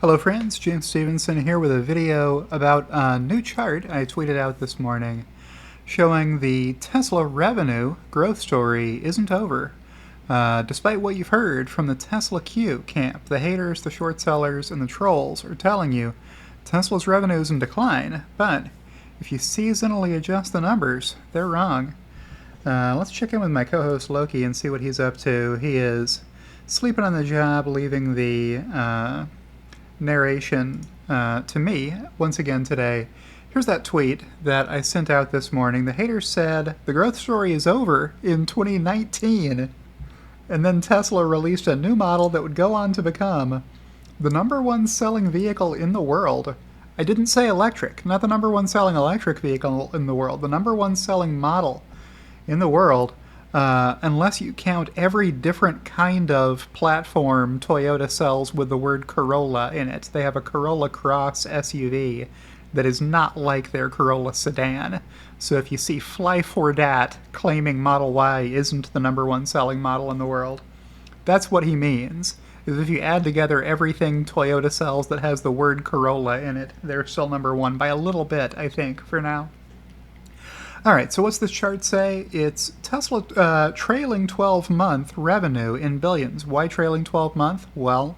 Hello friends, James Stevenson here with a video about a new chart I tweeted out this morning showing the Tesla revenue growth story isn't over. Despite what you've heard from the Tesla Q camp, the haters, the short sellers, and the trolls are telling you Tesla's revenue is in decline, but if you seasonally adjust the numbers, they're wrong. Let's check in with my co-host Loki and see what he's up to. He is sleeping on the job, leaving the narration to me once again today. Here's that tweet that I sent out this morning. The haters said the growth story is over in 2019, and then Tesla released a new model that would go on to become the #1 selling vehicle in the world. I didn't say electric, not the #1 selling electric vehicle in the world, the #1 selling model in the world. Unless you count every different kind of platform Toyota sells with the word Corolla in it. They have a Corolla Cross SUV that is not like their Corolla sedan. So if you see Fly4Dat claiming Model Y isn't the #1 selling model in the world, that's what he means. Is if you add together everything Toyota sells that has the word Corolla in it, they're still #1 by a little bit, I think, for now. Alright, so what's this chart say? It's Tesla trailing 12-month revenue in billions. Why trailing 12-month? Well,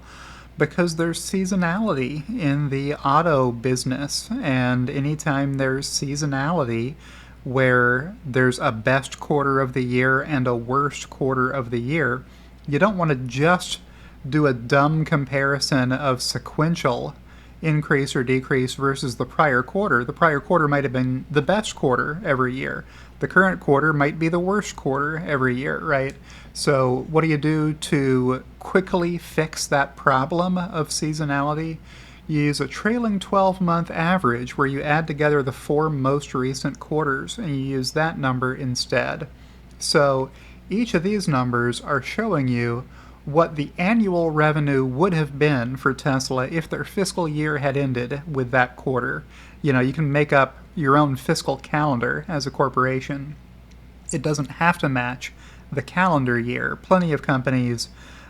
because there's seasonality in the auto business, and anytime there's seasonality where there's a best quarter of the year and a worst quarter of the year, you don't want to just do a dumb comparison of sequential increase or decrease versus the prior quarter. The prior quarter might have been the best quarter every year. The current quarter might be the worst quarter every year, right? So what do you do to quickly fix that problem of seasonality? You use a trailing 12-month average where you add together the 4 most recent quarters and you use that number instead. So each of these numbers are showing you what the annual revenue would have been for Tesla if their fiscal year had ended with that quarter. You know, you can make up your own fiscal calendar as a corporation. It doesn't have to match the calendar year. Plenty of companies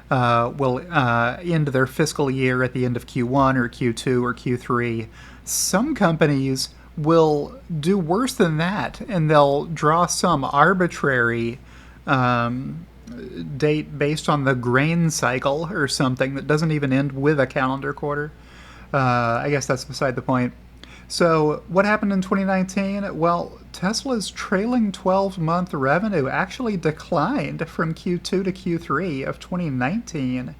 will end their fiscal year at the end of Q1 or Q2 or Q3. Some companies will do worse than that, and they'll draw some arbitrary date based on the grain cycle or something that doesn't even end with a calendar quarter. I guess that's beside the point. So what happened in 2019? Well, Tesla's trailing 12-month revenue actually declined from Q2 to Q3 of 2019,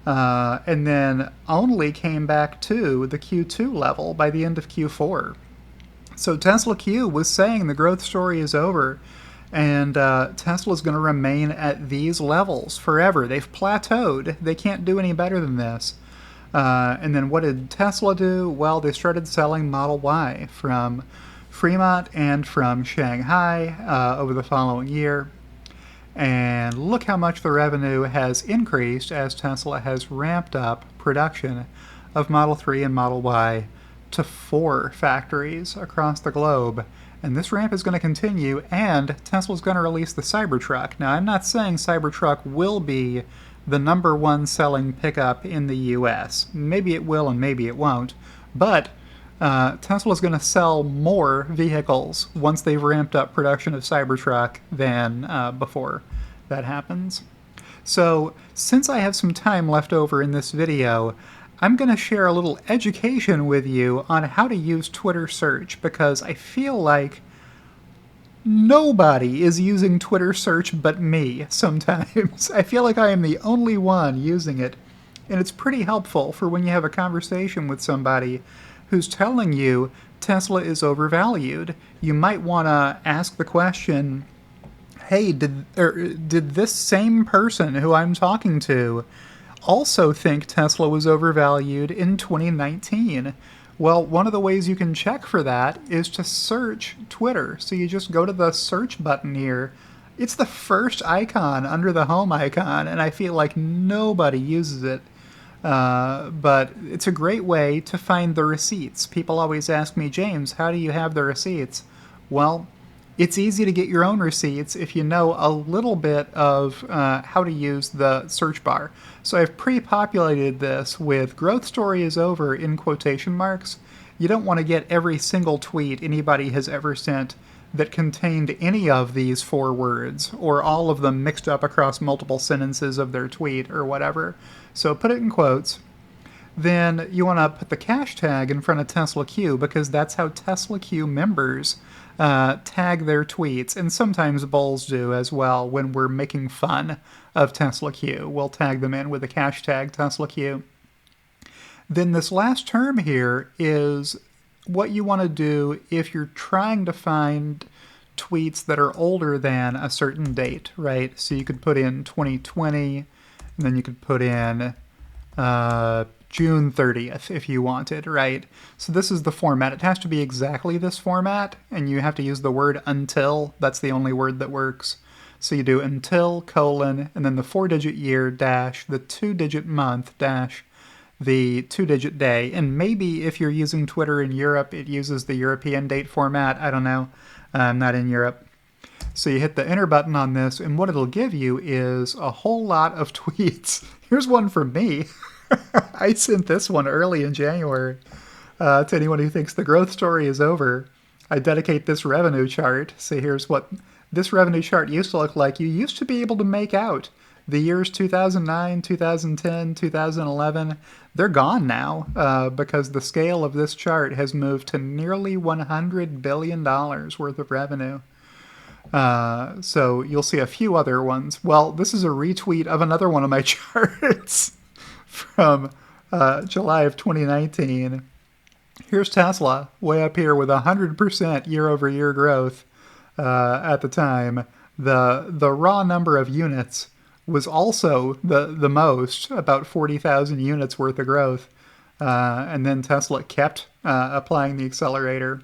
and then only came back to the Q2 level by the end of Q4. So Tesla Q was saying the growth story is over, and Tesla's going to remain at these levels forever. They've plateaued. They can't do any better than this. And then what did Tesla do? Well, they started selling Model Y from Fremont and from Shanghai over the following year. And look how much the revenue has increased as Tesla has ramped up production of Model 3 and Model Y to 4 factories across the globe. And this ramp is going to continue, and Tesla's going to release the Cybertruck. Now, I'm not saying Cybertruck will be the #1 selling pickup in the US. Maybe it will and maybe it won't. But Tesla's going to sell more vehicles once they've ramped up production of Cybertruck than before that happens. So, since I have some time left over in this video, I'm going to share a little education with you on how to use Twitter search, because I feel like nobody is using Twitter search but me sometimes. I feel like I am the only one using it, and it's pretty helpful for when you have a conversation with somebody who's telling you Tesla is overvalued. You might want to ask the question, hey, did this same person who I'm talking to also think Tesla was overvalued in 2019? Well, one of the ways you can check for that is to search Twitter. So you just go to the search button here. It's the first icon under the home icon, and I feel like nobody uses it. But it's a great way to find the receipts. People always ask me, James, how do you have the receipts? Well, It's easy to get your own receipts if you know a little bit of how to use the search bar. So I've pre-populated this with "growth story is over" in quotation marks. You don't want to get every single tweet anybody has ever sent that contained any of these 4 words, or all of them mixed up across multiple sentences of their tweet or whatever. So put it in quotes. Then you want to put the cash tag in front of Tesla Q, because that's how Tesla Q members tag their tweets, and sometimes bulls do as well when we're making fun of Tesla Q. We'll tag them in with the cash tag Tesla Q. Then this last term here is what you want to do if you're trying to find tweets that are older than a certain date, right? So you could put in 2020, and then you could put in June 30th if you wanted, right? So this is the format. It has to be exactly this format, and you have to use the word until. That's the only word that works. So you do until, colon, and then the 4-digit year, dash, the 2-digit month, dash, the 2-digit day. And maybe if you're using Twitter in Europe, it uses the European date format. I don't know. I'm not in Europe. So you hit the enter button on this, and what it'll give you is a whole lot of tweets. Here's one from me. I sent this one early in January to anyone who thinks the growth story is over. I dedicate this revenue chart. So here's what this revenue chart used to look like. You used to be able to make out the years 2009, 2010, 2011. They're gone now because the scale of this chart has moved to nearly $100 billion worth of revenue. So you'll see a few other ones. Well, this is a retweet of another one of my charts from July of 2019. Here's Tesla, way up here with 100% year-over-year growth at the time. The raw number of units was also the most, about 40,000 units worth of growth. And then Tesla kept applying the accelerator.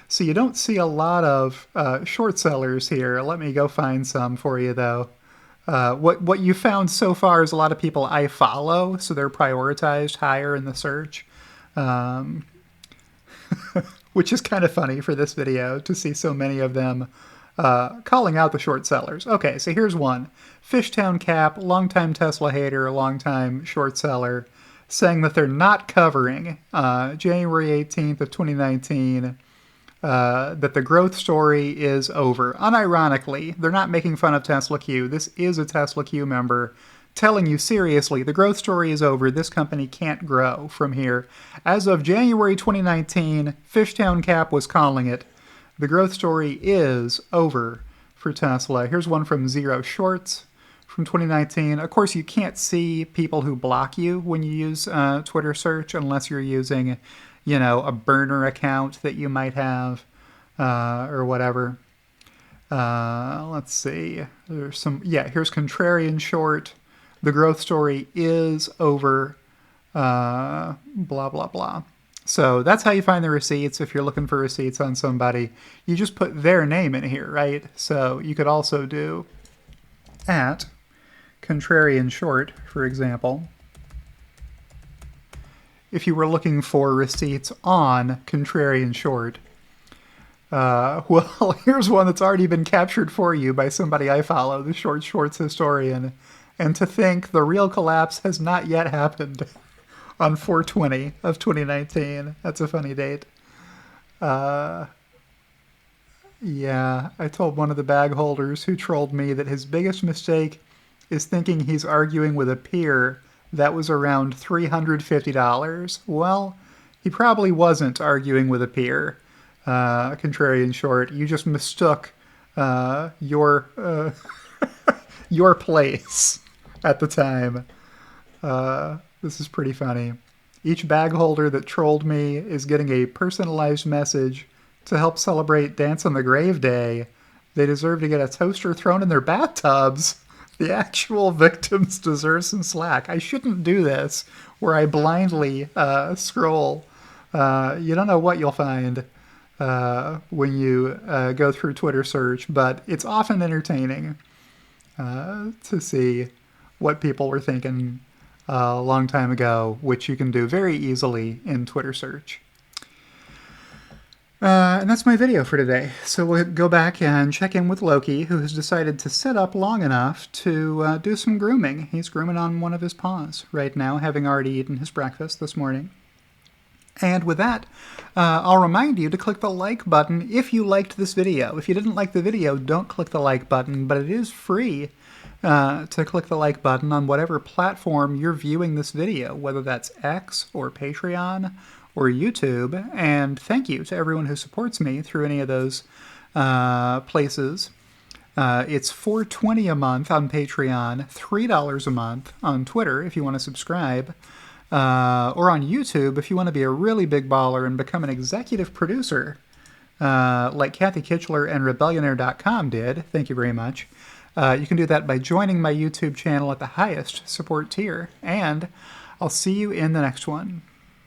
So you don't see a lot of short sellers here. Let me go find some for you, though. What you found so far is a lot of people I follow, so they're prioritized higher in the search. Which is kind of funny for this video to see so many of them calling out the short sellers. Okay, so here's one. Fishtown Cap, longtime Tesla hater, longtime short seller, saying that they're not covering January 18th of 2019, that the growth story is over. Unironically, they're not making fun of Tesla Q. This is a Tesla Q member telling you seriously, the growth story is over. This company can't grow from here. As of January 2019, Fishtown Cap was calling it. The growth story is over for Tesla. Here's one from Zero Shorts from 2019. Of course, you can't see people who block you when you use Twitter search unless you're using, you know, a burner account that you might have or whatever. Let's see. There's some, yeah, here's Contrarian Short. The growth story is over, blah, blah, blah. So that's how you find the receipts if you're looking for receipts on somebody. You just put their name in here, right? So you could also do at Contrarian Short, for example. If you were looking for receipts on Contrarian Short. Well, here's one that's already been captured for you by somebody I follow, the Short Shorts historian. And to think the real collapse has not yet happened on 4/20 of 2019. That's a funny date. Yeah, I told one of the bag holders who trolled me that his biggest mistake is thinking he's arguing with a peer that was around $350. Well, he probably wasn't arguing with a peer. Contrarian Short, you just mistook your your place at the time. This is pretty funny. Each bag holder that trolled me is getting a personalized message to help celebrate Dance on the Grave Day. They deserve to get a toaster thrown in their bathtubs. The actual victims deserve some slack. I shouldn't do this, where I blindly scroll. You don't know what you'll find when you go through Twitter search, but it's often entertaining to see what people were thinking a long time ago, which you can do very easily in Twitter search. And that's my video for today. So we'll go back and check in with Loki, who has decided to sit up long enough to do some grooming. He's grooming on one of his paws right now, having already eaten his breakfast this morning. And with that, I'll remind you to click the like button if you liked this video. If you didn't like the video, don't click the like button, but it is free to click the like button on whatever platform you're viewing this video, whether that's X or Patreon or YouTube. And thank you to everyone who supports me through any of those places. It's $4.20 a month on Patreon, $3 a month on Twitter if you want to subscribe, or on YouTube if you want to be a really big baller and become an executive producer, like Kathy Kitchler and Rebellionaire.com did. Thank you very much. You can do that by joining my YouTube channel at the highest support tier, and I'll see you in the next one.